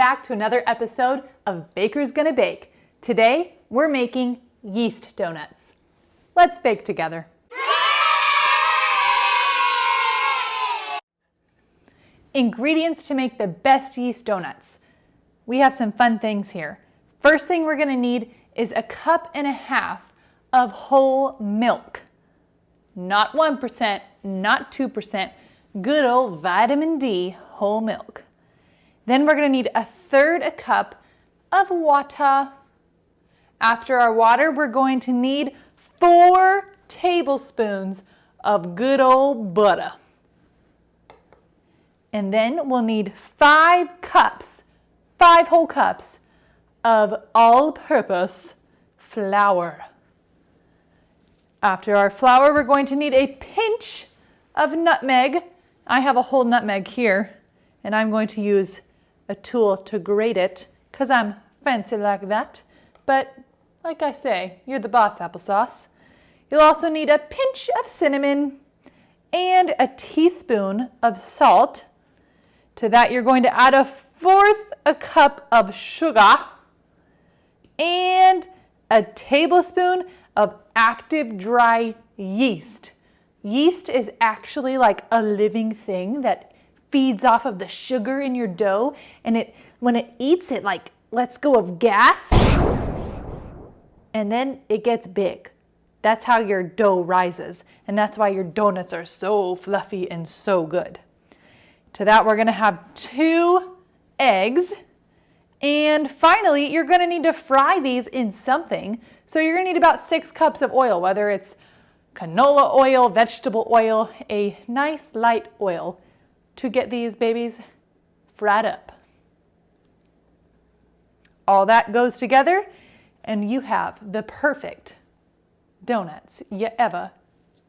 back to another episode of Baker's Gonna Bake. Today, we're making yeast donuts. Let's bake together. Ingredients to make the best yeast donuts. We have some fun things here. First thing we're gonna need is 1.5 cups of whole milk. Not 1%, not 2%, good old vitamin D whole milk. Then we're gonna need 1/3 cup of water. After our water, we're going to need 4 tablespoons of good old butter. And then we'll need 5 whole cups of all-purpose flour. After our flour, we're going to need a pinch of nutmeg. I have a whole nutmeg here, and I'm going to use a tool to grate it because I'm fancy like that. But like I say, you're the boss, applesauce. You'll also need a pinch of cinnamon and a teaspoon of salt. To that, you're going to add 1/4 cup of sugar and a tablespoon of active dry yeast. Yeast is actually like a living thing that feeds off of the sugar in your dough, and when it eats, it like lets go of gas, and then it gets big. That's how your dough rises, and that's why your donuts are so fluffy and so good. To that, we're gonna have 2 eggs, and finally, you're gonna need to fry these in something. So you're gonna need about 6 cups of oil, whether it's canola oil, vegetable oil, a nice light oil to get these babies fried up. All that goes together and you have the perfect donuts you ever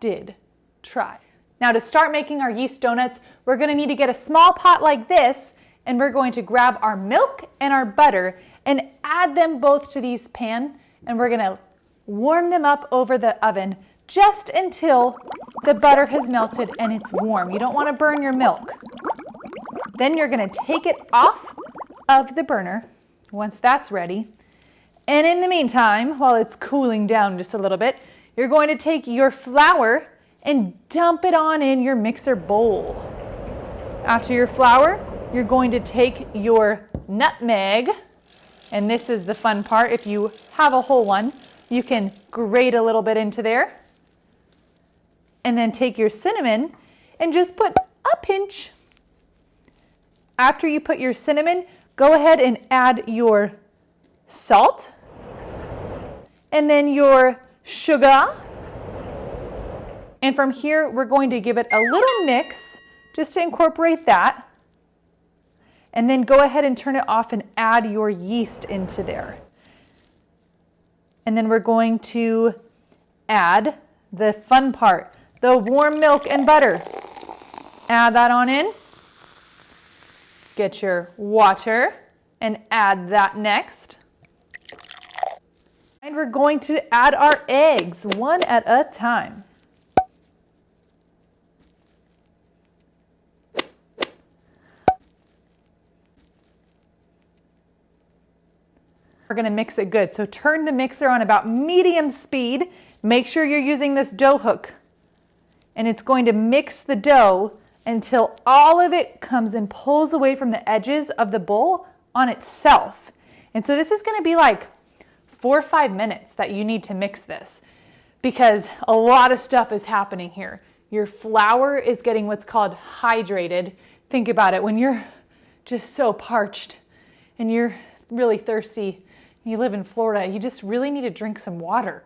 did try. Now to start making our yeast donuts, we're gonna need to get a small pot like this, and we're going to grab our milk and our butter and add them both to these pan, and we're gonna warm them up over the oven just until the butter has melted and it's warm. You don't want to burn your milk. Then you're going to take it off of the burner once that's ready. And in the meantime, while it's cooling down just a little bit, you're going to take your flour and dump it on in your mixer bowl. After your flour, you're going to take your nutmeg, and this is the fun part. If you have a whole one, you can grate a little bit into there. And then take your cinnamon and just put a pinch. After you put your cinnamon, go ahead and add your salt and then your sugar. And from here, we're going to give it a little mix just to incorporate that. And then go ahead and turn it off and add your yeast into there. And then we're going to add the fun part, the warm milk and butter. Add that on in. Get your water and add that next. And we're going to add our eggs one at a time. We're gonna mix it good. So turn the mixer on about medium speed. Make sure you're using this dough hook. And it's going to mix the dough until all of it comes and pulls away from the edges of the bowl on itself. And so this is going to be like 4 or 5 minutes that you need to mix this, because a lot of stuff is happening here. Your flour is getting what's called hydrated. Think about it, when you're just so parched and you're really thirsty, you live in Florida, you just really need to drink some water.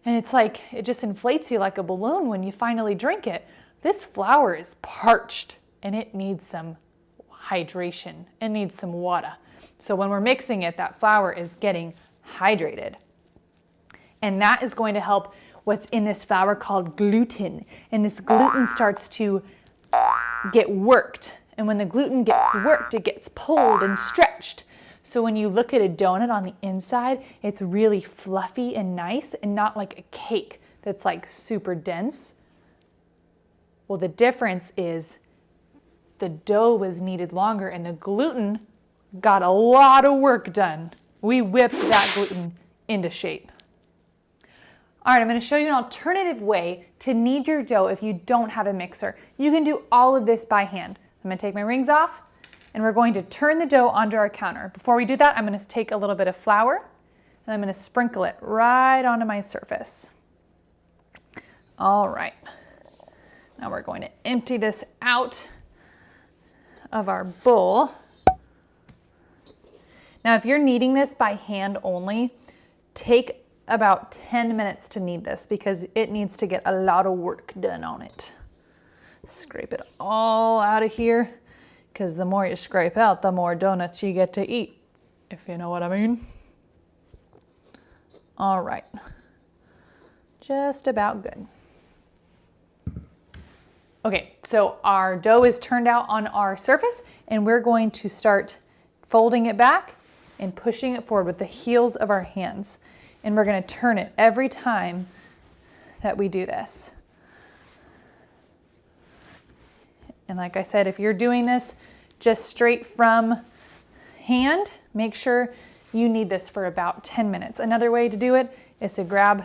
And it's like, it just inflates you like a balloon when you finally drink it. This flour is parched and it needs some hydration. It needs some water. So when we're mixing it, that flour is getting hydrated. And that is going to help what's in this flour called gluten. And this gluten starts to get worked. And when the gluten gets worked, it gets pulled and stretched. So when you look at a donut on the inside, it's really fluffy and nice and not like a cake that's like super dense. Well, the difference is the dough was kneaded longer and the gluten got a lot of work done. We whipped that gluten into shape. All right, I'm going to show you an alternative way to knead your dough if you don't have a mixer. You can do all of this by hand. I'm going to take my rings off and we're going to turn the dough onto our counter. Before we do that, I'm going to take a little bit of flour and I'm going to sprinkle it right onto my surface. All right, now we're going to empty this out of our bowl. Now, if you're kneading this by hand only, take about 10 minutes to knead this because it needs to get a lot of work done on it. Scrape it all out of here because the more you scrape out, the more donuts you get to eat, if you know what I mean. All right, just about good. Okay, so our dough is turned out on our surface and we're going to start folding it back and pushing it forward with the heels of our hands. And we're going to turn it every time that we do this. And like I said, if you're doing this just straight from hand, make sure you knead this for about 10 minutes. Another way to do it is to grab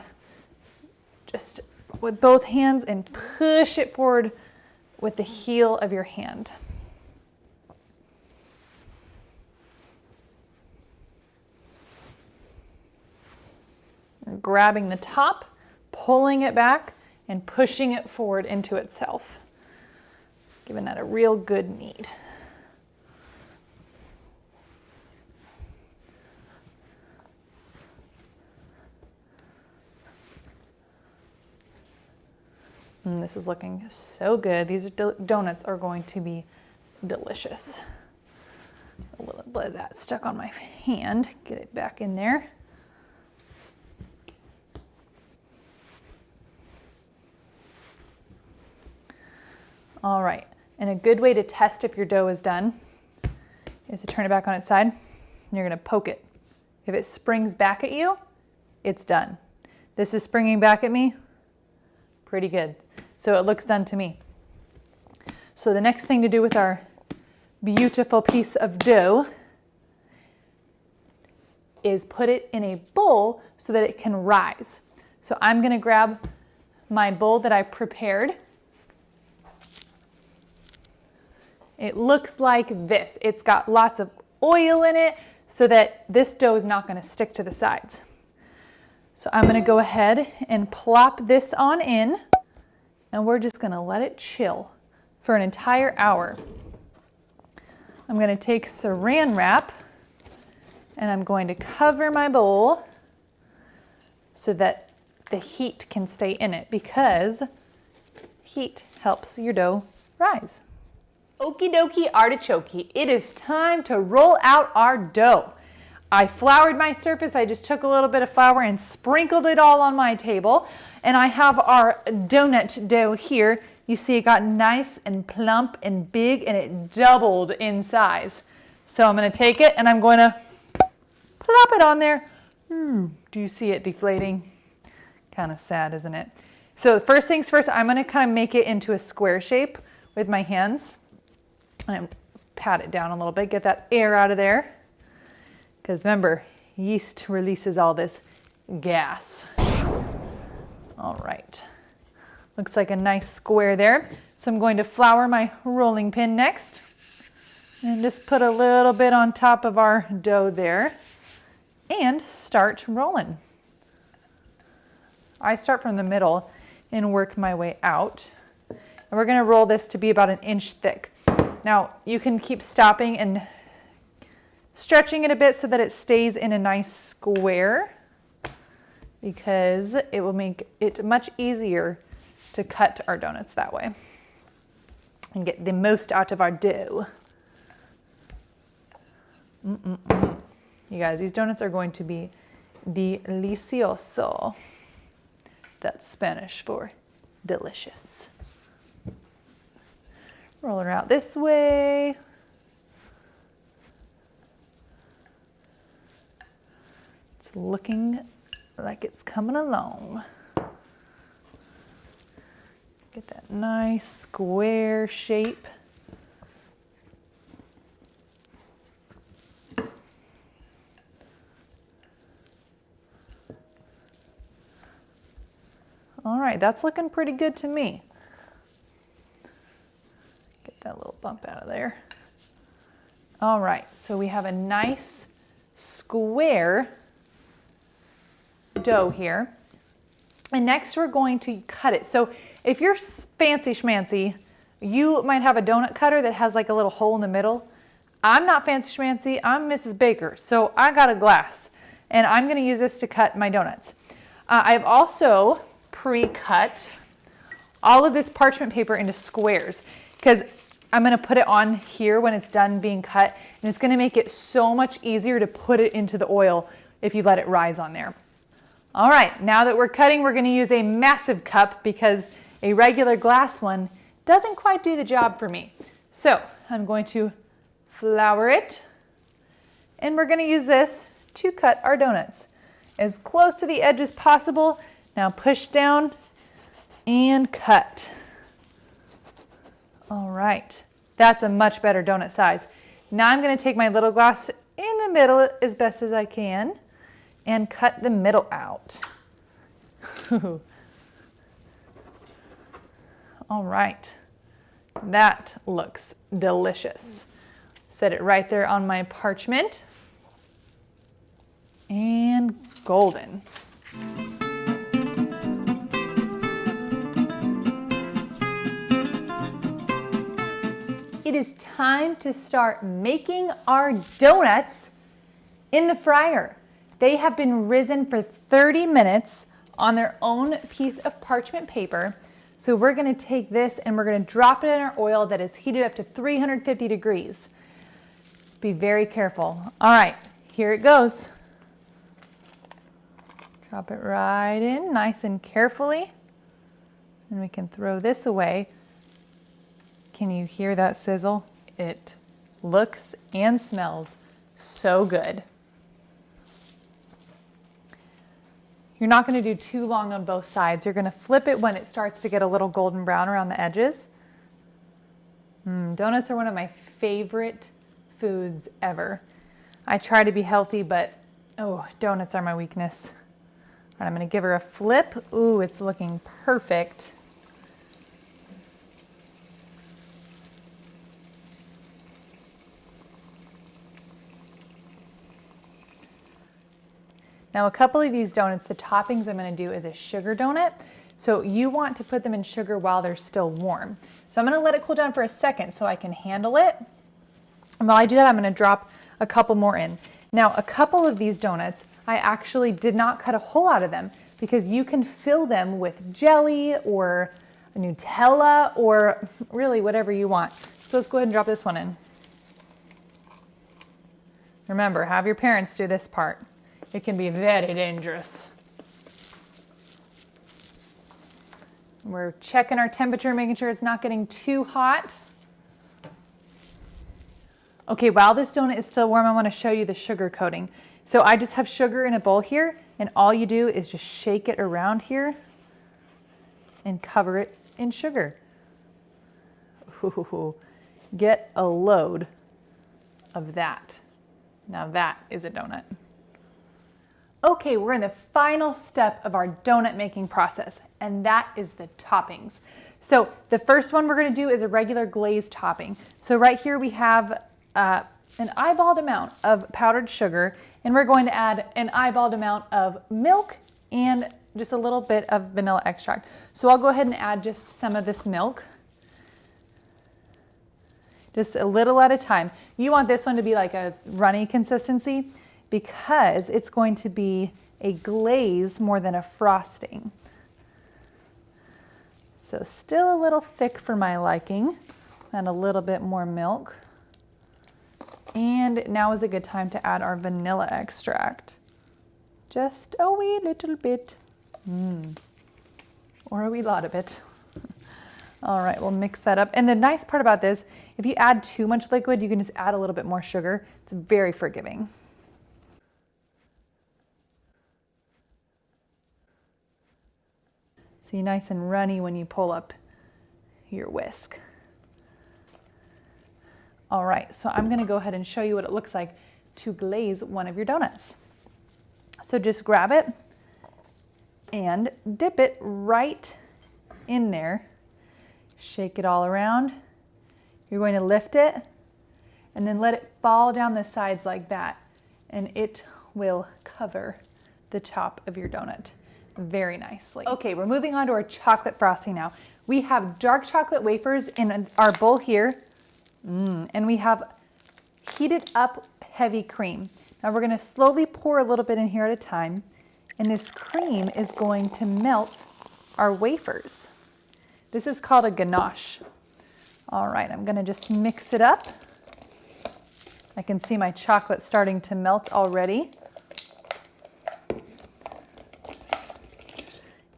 just with both hands and push it forward with the heel of your hand. Grabbing the top, pulling it back, and pushing it forward into itself. Giving that a real good knead. And this is looking so good. These donuts are going to be delicious. A little bit of that stuck on my hand. Get it back in there. All right, and a good way to test if your dough is done is to turn it back on its side. And you're gonna poke it. If it springs back at you, it's done. This is springing back at me, pretty good. So it looks done to me. So the next thing to do with our beautiful piece of dough is put it in a bowl so that it can rise. So I'm gonna grab my bowl that I prepared. It looks like this. It's got lots of oil in it so that this dough is not going to stick to the sides. So I'm going to go ahead and plop this on in and we're just going to let it chill for an entire hour. I'm going to take saran wrap and I'm going to cover my bowl so that the heat can stay in it because heat helps your dough rise. Okie dokie artichoke, it is time to roll out our dough. I floured my surface. I just took a little bit of flour and sprinkled it all on my table. And I have our donut dough here. You see it got nice and plump and big and it doubled in size. So I'm going to take it and I'm going to plop it on there. Do you see it deflating? Kind of sad, isn't it? So first things first, I'm going to kind of make it into a square shape with my hands. And pat it down a little bit, get that air out of there. Because remember, yeast releases all this gas. All right, looks like a nice square there. So I'm going to flour my rolling pin next. And just put a little bit on top of our dough there. And start rolling. I start from the middle and work my way out. And we're gonna roll this to be about 1 inch thick. Now, you can keep stopping and stretching it a bit so that it stays in a nice square because it will make it much easier to cut our donuts that way and get the most out of our dough. You guys, these donuts are going to be delicioso. That's Spanish for delicious. Roll her out this way. It's looking like it's coming along. Get that nice square shape. All right, that's looking pretty good to me. Get that little bump out of there. All right, so we have a nice square dough here. And next we're going to cut it. So if you're fancy schmancy, you might have a donut cutter that has like a little hole in the middle. I'm not fancy schmancy, I'm Mrs. Baker, so I got a glass. And I'm gonna use this to cut my donuts. I've also pre-cut all of this parchment paper into squares because I'm gonna put it on here when it's done being cut, and it's gonna make it so much easier to put it into the oil if you let it rise on there. All right, now that we're cutting, we're gonna use a massive cup because a regular glass one doesn't quite do the job for me. So I'm going to flour it, and we're gonna use this to cut our donuts as close to the edge as possible. Now push down and cut. All right, that's a much better donut size. Now I'm gonna take my little glass in the middle as best as I can and cut the middle out. All right, that looks delicious. Set it right there on my parchment. And golden. It is time to start making our donuts in the fryer. They have been risen for 30 minutes on their own piece of parchment paper. So we're gonna take this and we're gonna drop it in our oil that is heated up to 350 degrees. Be very careful. All right, here it goes. Drop it right in, nice and carefully. And we can throw this away. Can you hear that sizzle? It looks and smells so good. You're not gonna do too long on both sides. You're gonna flip it when it starts to get a little golden brown around the edges. Donuts are one of my favorite foods ever. I try to be healthy, but donuts are my weakness. All right, I'm gonna give her a flip. Ooh, it's looking perfect. Now a couple of these donuts, the toppings I'm gonna do is a sugar donut. So you want to put them in sugar while they're still warm. So I'm gonna let it cool down for a second so I can handle it. And while I do that, I'm gonna drop a couple more in. Now a couple of these donuts, I actually did not cut a hole out of them because you can fill them with jelly or Nutella or really whatever you want. So let's go ahead and drop this one in. Remember, have your parents do this part. It can be very dangerous. We're checking our temperature, making sure it's not getting too hot. Okay, while this donut is still warm, I want to show you the sugar coating. So I just have sugar in a bowl here, and all you do is just shake it around here and cover it in sugar. Ooh, get a load of that. Now that is a donut. Okay, we're in the final step of our donut making process, and that is the toppings. So the first one we're gonna do is a regular glazed topping. So right here we have an eyeballed amount of powdered sugar, and we're going to add an eyeballed amount of milk and just a little bit of vanilla extract. So I'll go ahead and add just some of this milk. Just a little at a time. You want this one to be like a runny consistency because it's going to be a glaze more than a frosting. So still a little thick for my liking, and a little bit more milk. And now is a good time to add our vanilla extract. Just a wee little bit, or a wee lot of it. All right, we'll mix that up. And the nice part about this, if you add too much liquid, you can just add a little bit more sugar. It's very forgiving. See, nice and runny when you pull up your whisk. All right, so I'm gonna go ahead and show you what it looks like to glaze one of your donuts. So just grab it, and dip it right in there. Shake it all around. You're going to lift it and then let it fall down the sides like that, and it will cover the top of your donut very nicely. Okay, we're moving on to our chocolate frosting now. We have dark chocolate wafers in our bowl here, and we have heated up heavy cream. Now we're gonna slowly pour a little bit in here at a time, and this cream is going to melt our wafers. This is called a ganache. All right, I'm gonna just mix it up. I can see my chocolate starting to melt already.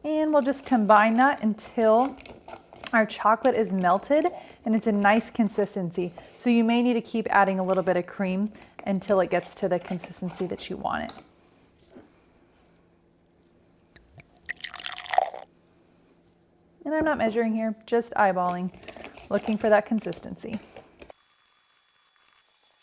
And we'll just combine that until our chocolate is melted and it's a nice consistency. So you may need to keep adding a little bit of cream until it gets to the consistency that you want it. And I'm not measuring here, just eyeballing, looking for that consistency.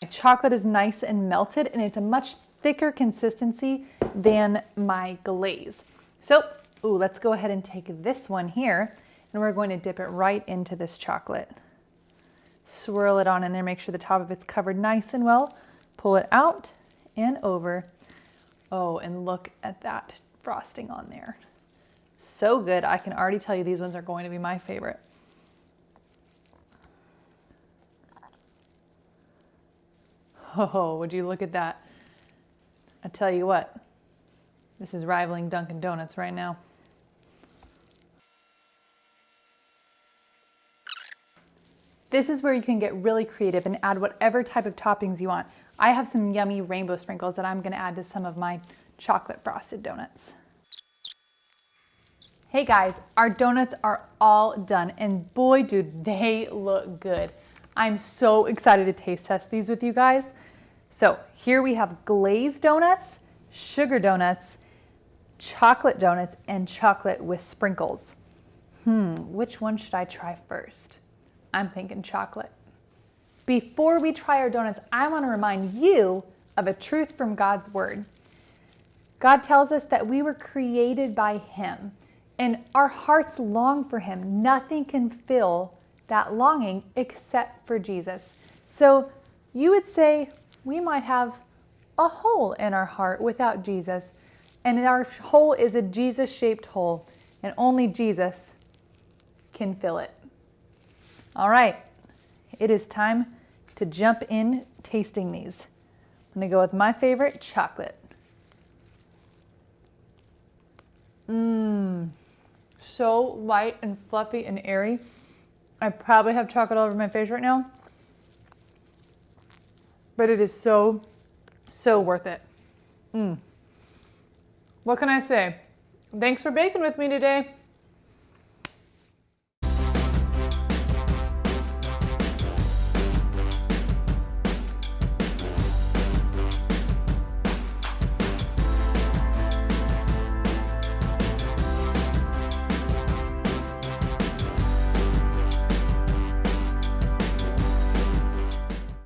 My chocolate is nice and melted, and it's a much thicker consistency than my glaze. So, let's go ahead and take this one here, and we're going to dip it right into this chocolate. Swirl it on in there, make sure the top of it's covered nice and well. Pull it out and over. Oh, and look at that frosting on there. So good. I can already tell you these ones are going to be my favorite. Oh, would you look at that? I tell you what, this is rivaling Dunkin' Donuts right now. This is where you can get really creative and add whatever type of toppings you want. I have some yummy rainbow sprinkles that I'm going to add to some of my chocolate frosted donuts. Hey guys, our donuts are all done, and boy do they look good. I'm so excited to taste test these with you guys. So here we have glazed donuts, sugar donuts, chocolate donuts, and chocolate with sprinkles. Which one should I try first? I'm thinking chocolate. Before we try our donuts, I want to remind you of a truth from God's word. God tells us that we were created by Him, and our hearts long for Him. Nothing can fill that longing except for Jesus. So you would say we might have a hole in our heart without Jesus, and our hole is a Jesus-shaped hole, and only Jesus can fill it. All right, it is time to jump in tasting these. I'm gonna go with my favorite, chocolate. So light and fluffy and airy. I probably have chocolate all over my face right now, but it is so, so worth it. What can I say? Thanks for baking with me today.